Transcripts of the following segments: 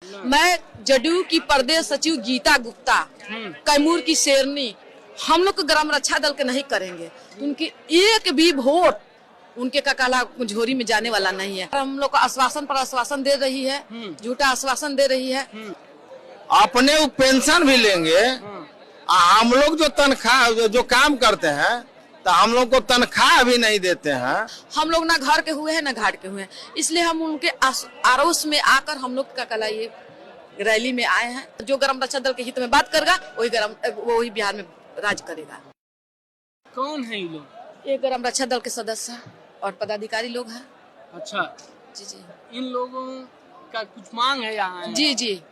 मैं जदयू की प्रदेश सचिव गीता गुप्ता, कैमूर की शेरनी, हम लोग ग्राम रक्षा दल के नहीं करेंगे। उनकी एक भी वोट उनके ककाला झोरी में जाने वाला नहीं है। हम लोग को आश्वासन पर आश्वासन दे रही है, झूठा आश्वासन दे रही है। अपने पेंशन भी लेंगे, हम लोग जो तनख्वाह जो काम करते हैं तो हम लोग को तनख्वाह भी नहीं देते हैं। हम लोग ना घर के हुए हैं ना घाट के हुए हैं, इसलिए हम उनके आरोस में आकर हम लोग का कला ये रैली में आए हैं। जो ग्राम रक्षा दल के हित में बात करेगा वही बिहार में राज करेगा। कौन है ये लोग? ये ग्राम रक्षा दल के सदस्य और पदाधिकारी लोग हैं। अच्छा जी जी, इन लोगों का कुछ मांग है यहाँ? जी जी,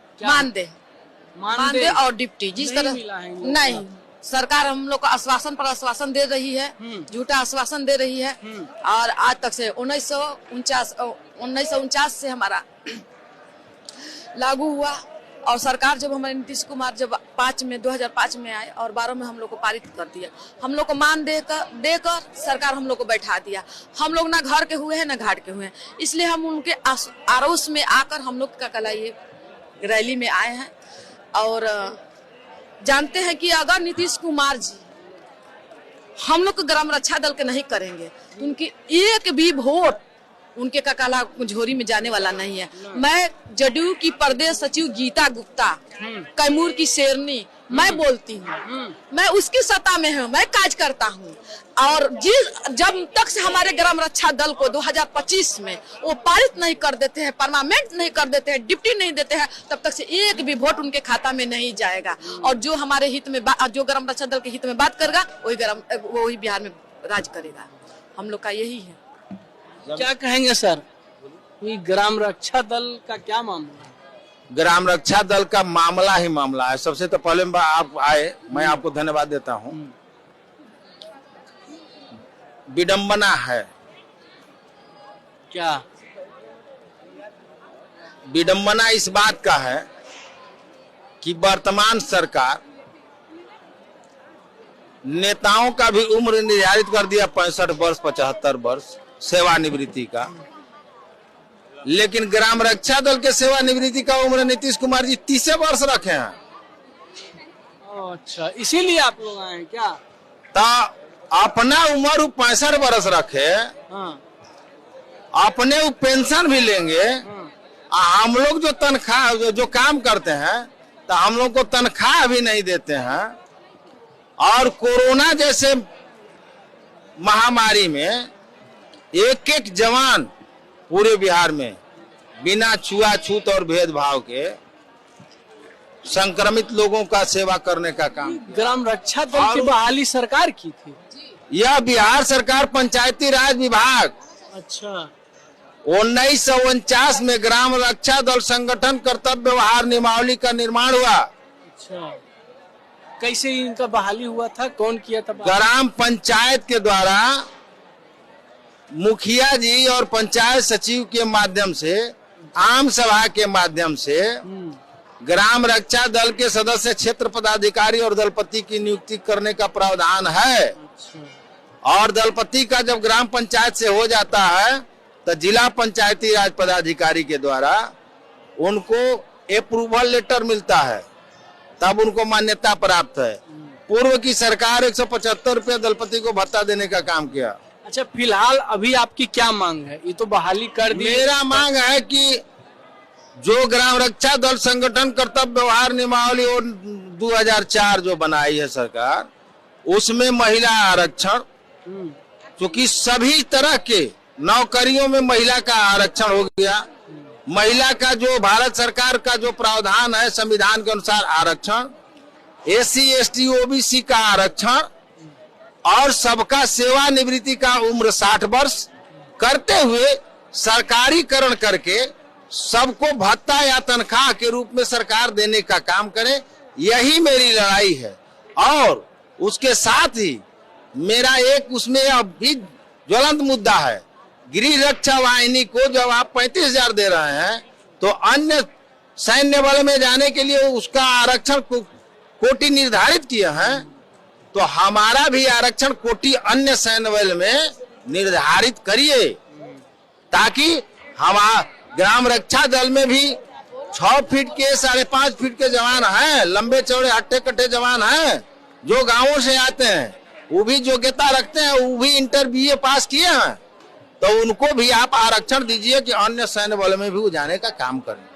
मानदेय और डिप्टी जिस तरह नहीं, सरकार हम लोग को आश्वासन पर आश्वासन दे रही है, झूठा आश्वासन दे रही है। और आज तक से 1949 से हमारा लागू हुआ। और सरकार जब हमारे नीतीश कुमार जब 2005 में आए और 12 में हम लोग को पारित कर दिया। हम लोग को मान देकर सरकार हम लोग को बैठा दिया। हम लोग ना घर के हुए हैं ना घाट के हुए हैं, इसलिए हम उनके आरोस में आकर हम लोग का कला ये रैली में आए हैं। और जानते हैं कि अगर नीतीश कुमार जी हम लोग ग्राम रक्षा दल के नहीं करेंगे तो उनकी एक भी वोट उनके ककाला झोरी में जाने वाला नहीं है। मैं जदयू की प्रदेश सचिव गीता गुप्ता, कैमूर की शेरनी, मैं बोलती हूँ, मैं उसकी सत्ता में हूँ, मैं काज करता हूँ। और जब तक से हमारे ग्राम रक्षा दल को 2025 में वो पारित नहीं कर देते हैं, परमानेंट नहीं कर देते हैं, डिप्टी नहीं देते हैं, तब तक से एक भी वोट उनके खाता में नहीं जाएगा। और जो हमारे हित में जो ग्राम रक्षा दल के हित में बात करेगा वही बिहार में राज करेगा। हम लोग का यही है। क्या कहेंगे सर, ग्राम रक्षा दल का क्या मामला है? ग्राम रक्षा दल का मामला ही मामला है। सबसे तो पहले आप आए, मैं आपको धन्यवाद देता हूँ। विडंबना है। क्या विडंबना इस बात का है कि वर्तमान सरकार नेताओं का भी उम्र निर्धारित कर दिया 65 वर्ष 75 वर्ष सेवानिवृत्ति का, लेकिन ग्राम रक्षा दल के सेवानिवृत्ति का उम्र नीतीश कुमार जी 30 वर्ष रखे हैं। अच्छा, इसीलिए आप लोग आए हैं क्या? तो अपना उम्र 65 वर्ष रखे, अपने पेंशन भी लेंगे, हम लोग जो तनख्वाह जो काम करते हैं तो हम लोग को तनख्वाह भी नहीं देते हैं। और कोरोना जैसे महामारी में एक जवान पूरे बिहार में बिना छुआछूत और भेदभाव के संक्रमित लोगों का सेवा करने का काम। ग्राम रक्षा दल की बहाली सरकार की थी। यह बिहार सरकार पंचायती राज विभाग। अच्छा, 1949 में ग्राम रक्षा दल संगठन कर्तव्य व्यवहार नियमावली का निर्माण हुआ। अच्छा, कैसे इनका बहाली हुआ था? कौन किया था? ग्राम पंचायत के द्वारा मुखिया जी और पंचायत सचिव के माध्यम से, आम सभा के माध्यम से ग्राम रक्षा दल के सदस्य क्षेत्र पदाधिकारी और दलपति की नियुक्ति करने का प्रावधान है। और दलपति का जब ग्राम पंचायत से हो जाता है तो जिला पंचायती राज पदाधिकारी के द्वारा उनको अप्रूवल लेटर मिलता है, तब उनको मान्यता प्राप्त है। पूर्व की सरकार 175 रुपये दलपति को भत्ता देने का काम किया। अच्छा, फिलहाल अभी आपकी क्या मांग है? ये तो बहाली कर दी। मेरा मांग है कि जो ग्राम रक्षा दल संगठन कर्तव्य व्यवहार नियमावली 2004 जो बनाई है सरकार, उसमें महिला आरक्षण, क्योंकि सभी तरह के नौकरियों में महिला का आरक्षण हो गया। महिला का जो भारत सरकार का जो प्रावधान है संविधान के अनुसार आरक्षण, SC ST OBC का आरक्षण, और सबका सेवानिवृत्ति का उम्र 60 वर्ष करते हुए सरकारीकरण करके सबको भत्ता या तनख्वाह के रूप में सरकार देने का काम करे। यही मेरी लड़ाई है। और उसके साथ ही मेरा एक उसमें अभी ज्वलंत मुद्दा है, गृह रक्षा वाहिनी को जब आप 35,000 दे रहे हैं तो अन्य सैन्य बल में जाने के लिए उसका आरक्षण कोटि निर्धारित किया है, तो हमारा भी आरक्षण कोटि अन्य सैन्य बल में निर्धारित करिए, ताकि हम ग्राम रक्षा दल में भी 6 फीट के 5.5 फीट के जवान हैं, लंबे चौड़े हट्टे कट्टे जवान हैं, जो गांवों से आते हैं, वो भी योग्यता रखते हैं, वो भी इंटर BA पास किए हैं, तो उनको भी आप आरक्षण दीजिए कि अन्य सैन्य बल में भी वो जाने का काम करें।